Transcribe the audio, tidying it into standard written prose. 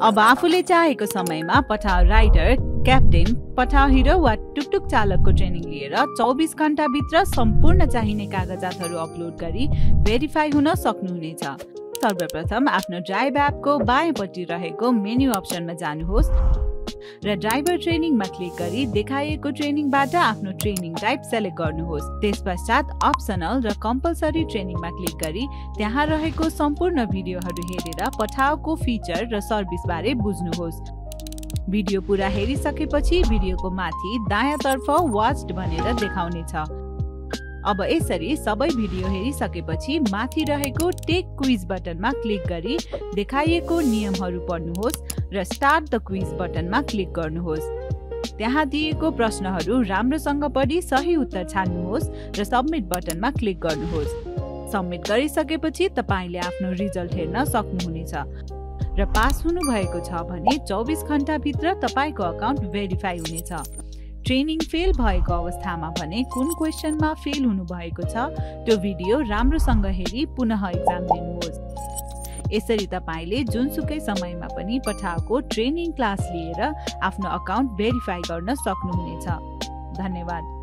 अब आफूले चाहेको समयमा पठाउ राइडर, क्याप्टेन, पठाउ हिरो वा टुकटुक चालकको ट्रेनिङ लिएर 24 घण्टा भित्र सम्पूर्ण चाहिने कागजातहरू अपलोड गरी भेरिफाई हुन सक्नुहुनेछ। सर्वप्रथम आफ्नो ड्राइभ एपको बायाँपट्टि रहेको मेन्यु अप्सनमा जानुहोस् र ड्राइभर ट्रेनिङमा क्लिक गरी देखाइएको ट्रेनिङबाट आफ्नो ट्रेनिङ टाइप सेलेक्ट गर्नुहोस्। त्यसपश्चात अप्सनल र कम्पलसरी ट्रेनिङमा क्लिक गरी त्यहाँ रहेको सम्पूर्ण भिडियोहरू हेरेर पठाउको फिचर र सर्भिस बारे बुझ्नुहोस्। भिडियो पुरा हेरिसकेपछि भिडियोको माथि दायाँतर्फ वाच्ड भनेर देखाउनेछ। अब यसरी सबै भिडियो हेरिसकेपछि माथि रहेको टेक क्विज बटनमा क्लिक गरी देखाइएको नियमहरू पढ्नुहोस् र स्टार्ट द क्विज बटनमा क्लिक गर्नुहोस्। त्यहाँ दिएको प्रश्नहरू राम्रोसँग पढी सही उत्तर छान्नुहोस् र सबमिट बटनमा क्लिक गर्नुहोस्। सबमिट गरिसकेपछि तपाईले आफ्नो रिजल्ट हेर्न सक्नुहुनेछ र पास हुनुभएको छ भने 24 घण्टा भित्र तपाईको अकाउन्ट भेरिफाई हुनेछ। ट्रेनिङ फेल भएको अवस्थामा भने कुन क्वेशनमा फेल हुनुभएको छ त्यो भिडियो राम्रोसँग हेरी पुनः एक्जाम दिनुहोस्। यसरी तपाईले जुनसुकै समयमा पनि पठाउको ट्रेनिङ क्लास लिएर आफ्नो अकाउन्ट भेरिफाई गर्न सक्नुहुनेछ। धन्यवाद।